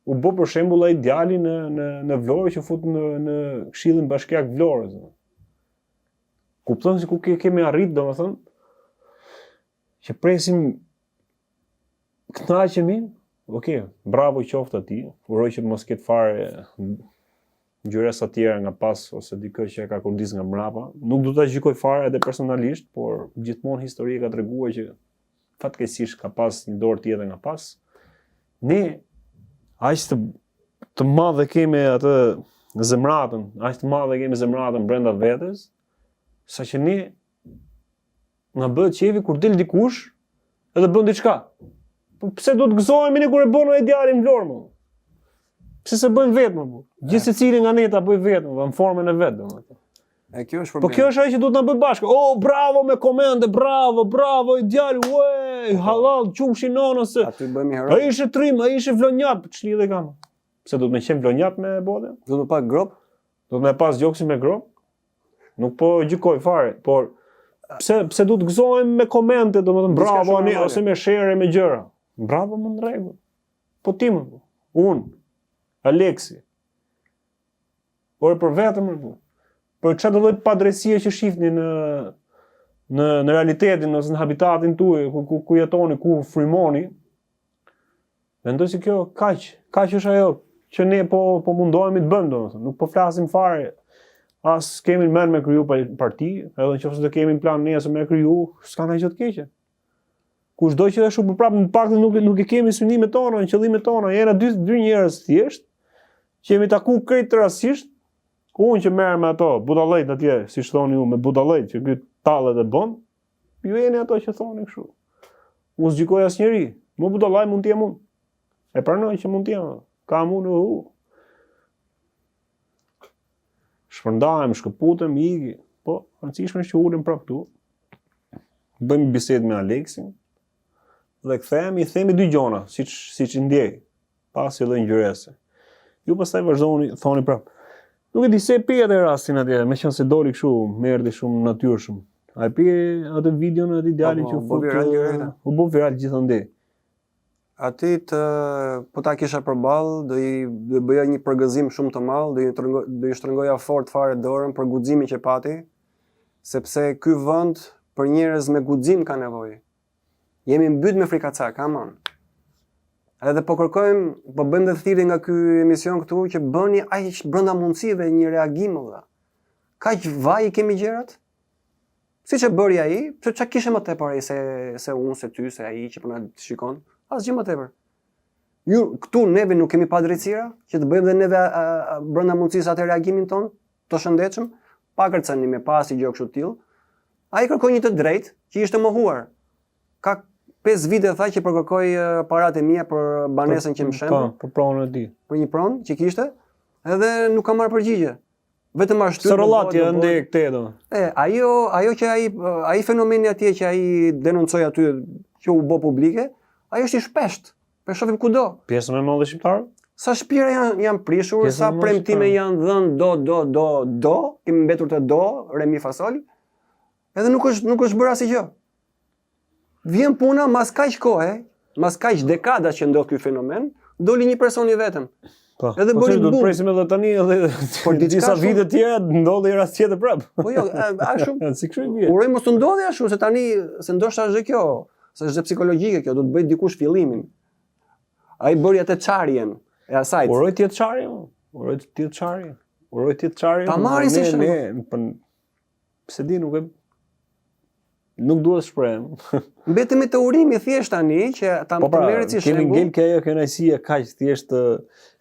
u bë për shembull ai djali në Vlorë që fut në Këshillin Bashkiak Vlorës. Kupton se ku kemi arrit, domethënë, që presim kënaqemi, okay, bravo qoftë atij, uroj që mos ketë fare gjëresa të tjera nga pas ose dikë që ka kurdis nga mbrapa. Nuk do ta gjykoj fare edhe personalisht, por gjithmonë historia ka treguar që fatkeqësisht ka pas një dorë tjetër nga pas. Ne aq të madhe kemi atë zemratën, aq të madhe kemi zemratën brenda vetes, saqë ne nga bëhet qefi kur del dikush edhe bën diçka. Po pse do të gëzohemi ne kur e bën ai djalin në Vlorë, mo? Pse se bëjmë vetëm, po? Gjithë secili nga ne ta bëj vetëm, në formën e vet, domethënë. E kjo është problem. Po kjo është ajo që duhet na bëj bashkë. Oh, bravo me komente, bravo, i djali, ue, halal, qumshi nonës. Aty bëhemi hero. Ai ishte trim, ai ishte vlonjat, ç'lidhje kam. Pse duhet me qenë vlonjat me botë? Do të pa grop? Do të me pas gjoksin me grop? Nuk po gjykoj fare, por pse duhet gëzohem me komente, domethënë bravo ani ose me share me gjëra. Bravo, më në rregull. Po ti më. Unë, Aleksi. Por për vetëm më. Për çfarë do lloj padrejësie që shihni në realitetin ose në habitatin tuaj ku jetoni, ku frymoni. Mendoj se kjo kaq është ajo që ne po mundohemi të bëjmë, domethënë. Nuk po flasim fare. As kemi mend me kriju parti, edhe nëse do kemi plan nesër me kriju, s'ka ndonjë gjë të keqe. Kushdo që është për prapë në paktën nuk e kemi synimet tona, në qëllimet tona, jena dy njerëz thjesht që jemi taku krejt rastësisht, unë që merrem me ato budallëjt atje, siç thoni ju, me budallëjt që ky tallet e bën, ju jeni ato që thoni kështu. Unë s'gjykoj asnjëri, më budallaj mund të jem unë. E pranoj që mund të jem, kam unë shpërndahem, shkëputem, iki, po, rëndësishme është që ulem prapë këtu, bëjmë bisedë me Aleksin, dhe kthehemi, themi dy gjona, siç i ndjej, pasi edhe ngjyrese. Ju pastaj vazhdoni, thoni prapë. Nuk e di se pi atë rastin atje, meqense doli kështu, më erdhi shumë natyrshëm. A e pi atë videon e atij djalin që u bë viral gjithandej. Aty po ta kisha përballë, do i bëja një përgëzim shumë të madh, do i shtrëngoja fort fare dorën për guximin që pati, sepse ky vend për njerëz me guxim ka nevojë. Jemi mbyt me frikacak, aman. Edhe po kërkojmë, po bëjmë dhe thirrje nga ky emision këtu që bëni aq brenda mundësive një reagim valla. Kaq vaj kemi gjërat? Siç e bëri ai, pse çka kishte më tepër ai se unë, se ty, se ai që po na shikon? Asgjë më tepër. Ju këtu neve nuk kemi padrejtësira që të bëjmë dhe neve brenda mundësisë atë reagimin ton, të shëndetshëm, pa kërcëni me pasi gjë kështu të tillë. Ai kërkoi një të drejtë që ishte mohuar. Ka 5 vite tha që përkërkoj paratë e mia për banesën që më shembë. Po, për pronën e tij. Për një pronë që kishte, edhe nuk ka marrë përgjigje. Vetëm ashtu. Sërollatja ende këtej do. Ajo që ai fenomeni atje që ai denoncoi aty që u bë publike, ajo është i shpesht. Po shohim kudo. Pjesën më e madhe shqiptare? Sa shpira janë prishur, sa premtime janë dhënë do, kemi mbetur të do, re mi fasol. Edhe nuk është bërë asgjë. Vjen puna mas kaq kohë, mas kaq dekada që ndodh ky fenomen, doli një person i vetëm. Po. Edhe bëri do të presim edhe tani edhe por disa vite të tjera ndodhi rast tjetër prap. Po jo, ashtu. Si kështu i vjen. Uroj mos të ndodhi ashtu, se tani se ndoshta është kjo, se është psikologjike kjo, do të bëj dikush fillimin. Ai bëri atë çarjen e asaj. Uroj ti të çarje. Uroj ti të çarje. Uroj ti të çarje. Ta marrë si shembull. Pse di nuk duhet shprehem. Mbetemi te urimi thjesht tani që ta merret si shembull. Kemi ngel që ajo kënaqësia kaq thjesht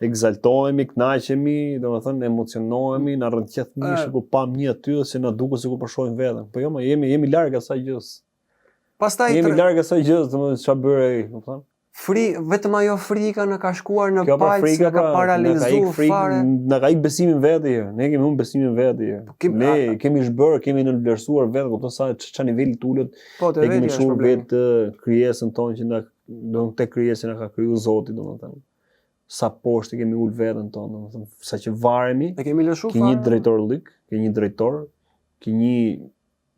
egzaltohemi, kënaqemi, domethënë emocionohemi, na rrënqet mishi kur pam një aty se na duket sikur po shohim veten. Po jo, jemi larg asaj gjës. Pastaj jemi larg asaj gjës, domethënë çfarë bëre ai, domethënë. Vetëm ajo frika na ka shkuar në palc, na ka paralizuar fare. Na ka ik besimin vetë. Ne kemi humbur besimin vetë. Ne kemi zhbër, kemi nënvlerësuar vetë, kupton sa ç'a niveli ulët. E kemi shumë vetë krijesën tonë që na do të krijesën na ka kriju Zoti, domethënë. Sa poshtë kemi ul veten tonë, domethënë, saqë varemi. E kemi lëshuar. Ke një drejtor llik, ke një drejtor, ke një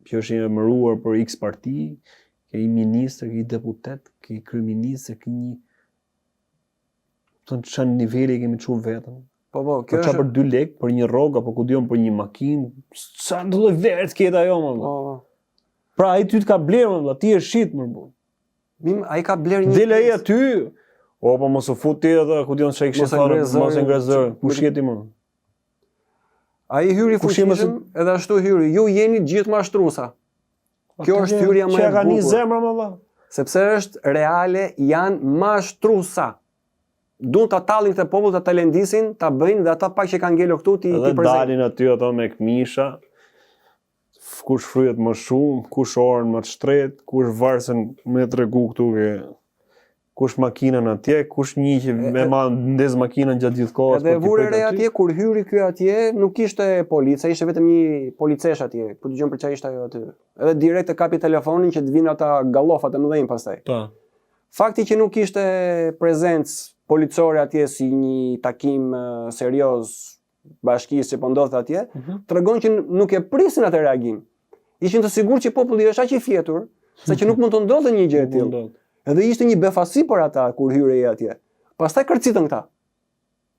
që është i emëruar për X parti. Ke një ministër, ke një deputet, ke një kryeministër, ke një Të çan niveli kemi çu vetën. Po, Kjo është për 2 lekë, për një rrogë apo ku diun për një makinë. Sa do lloj verë të ketë ajo më. Po. Pra ai ty të ka blerë më, ti je shit më bu. Ai ka bler një. Del ai aty. O po mos u fut ti edhe ku diun se kishte thënë, mos e ngrezër. Kush jeti më? Ai hyri fuqishëm, edhe ashtu hyri. Ju jeni gjithë mashtruesa. Kjo është hyrja më e bukur. Çka ka një bukur. zemra më valla. Sepse është reale, janë mashtruesa. Duan ta tallin këtë popull, ta talendisin, ta bëjnë dhe ata pak që kanë ngelur këtu ti prezent. Dalin aty ato me këmisha. Kush fryhet më shumë, kush orën më të shtret, kush varsën me tregu këtu ke kush makinën atje, kush një që me ndez makinën gjatë gjithë kohës. Edhe vure re atje, kur hyri ky atje, nuk ishte policia, ishte vetëm një policesh atje, ku dëgjon për çfarë ishte ajo aty. Edhe direkt e kapi telefonin që të vinë ata gallofat e mëdhenj pastaj. Po. Fakti që nuk ishte prezencë policore atje si një takim serioz bashkisë që po ndodhte atje, tregon që nuk e prisin atë reagim. Ishin të sigurt që populli është aq i fjetur, sa që nuk mund të ndodhte një gjë e tillë. Edhe ishte një befasi për ata kur hyrej atje. Pastaj kërcitën këta.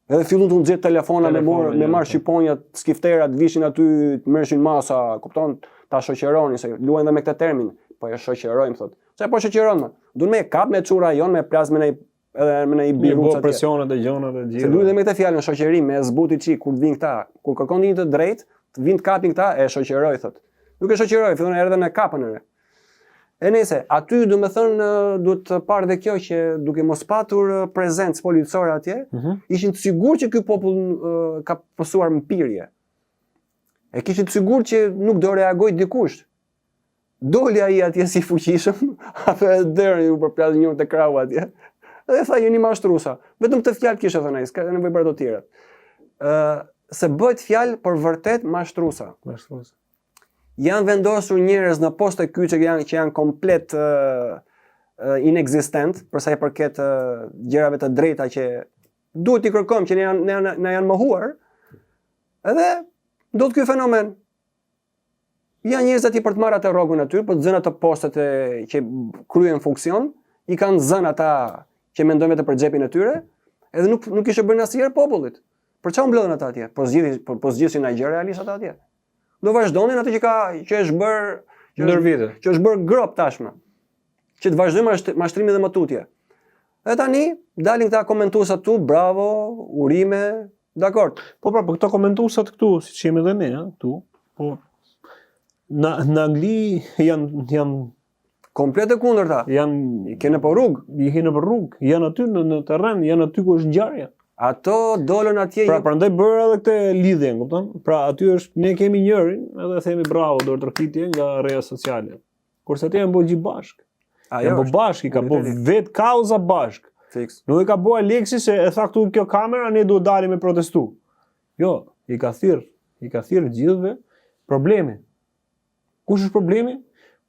Edhe fillun të nxjerr telefona me marr shqiponjat, skifterat vishin aty, të merreshin masa, kupton, ta shoqëronin se luajnë edhe me këtë termin, po e shoqërojmë thotë. Çfarë po shoqëron më? Duan me kap me çura jon, me plas me një biruc atje. Presionet e gjonat e gjitha. Se luajnë me këtë fjalën shoqëri, me zbuti çik kur vin këta, kur kërkon një të drejtë, të vinë të kapin këta, e shoqëroj thotë. Nuk e shoqëroj, fillon erdhën në kapën e re. E nëse, aty do me thënë, duhet të parë dhe kjo që duke mos patur prezencë policore atje, ishin të sigurt që ky popull ka pësuar mpirje. E kishin të sigurt që nuk do reagoj dikush. Doli ai atje si fuqishëm, apo deri u përplas një te krau atje. Dhe tha jeni mashtruesa. Vetëm këtë fjalë kishte thënë ai, s'ka nevojë për ato tjera. Se bëhet fjalë për vërtet mashtruesa. Mashtruesa. Janë vendosur njerëz në poste kyçe që janë komplet inexistent për sa i përket gjërave të drejta që duhet t'i kërkojmë që na janë mohuar. Edhe do të ky fenomen. Janë njerëz aty për të marrë atë rrogën aty, për të zënë ato postet që kryen funksion, i kanë zënë ata që mendojnë vetë për xhepin e tyre, edhe nuk kishte bërë asnjëherë popullit. Për çfarë mblodhen ata atje? Po zgjidhin na gjë realisht ata atje. Do vazhdonin atë që është bërë ndër vite. Që është bërë grop tashmë. Që të vazhdojmë mashtrimi dhe mëtutje. Dhe tani dalin këta komentuesat tu, bravo, urime, dakord. Po pra, këto komentuesat këtu, siç jemi edhe ne, këtu, po në Angli janë komplet e kundërta. Janë në për rrugë. Në për rrugë, janë aty në terren, janë aty ku është ngjarja. Ato dolën atje. Pra prandaj bëra edhe këtë lidhje, kupton? Pra aty është ne kemi njërin, edhe themi bravo dorë tërkitje nga rrjetet sociale. Kurse aty janë bëu gjithë bashk. Janë bëu bashk, ka bëu vet kauza bashk. Fiks. Nuk e ka bëu Aleksi se e tha këtu kjo kamera ne duhet dalim me protestu. Jo, i ka thirr gjithëve problemi. Kush është problemi?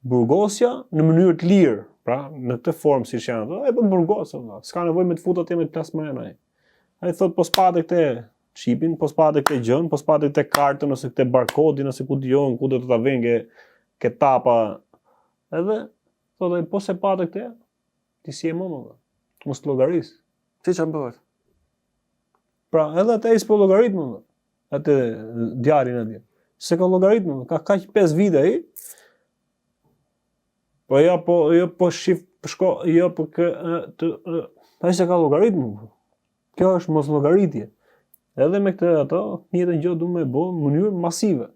Burgosja në mënyrë të lirë, pra në këtë formë siç janë ato, e bën burgosë, s'ka nevojë me të futet me plasmen ai. Ai thot po spate këtë chipin, po spate këtë gjën, po spate këtë kartën ose këtë barkodin ose ku dijon ku do të ta vënë ke tapa. Edhe thotë po se pate këtë, ti si e më. Mos llogaris. Si çfarë bëhet? Pra, edhe atë s'po llogarit më. Atë djalin atje. Se ka llogarit më, ka kaq 5 vite ai. Po shif shko, jo po ai se ka llogarit më. Kjo është mos llogaritje. Edhe me këtë ato, njëjtën gjë duhet me bë në mënyrë masive.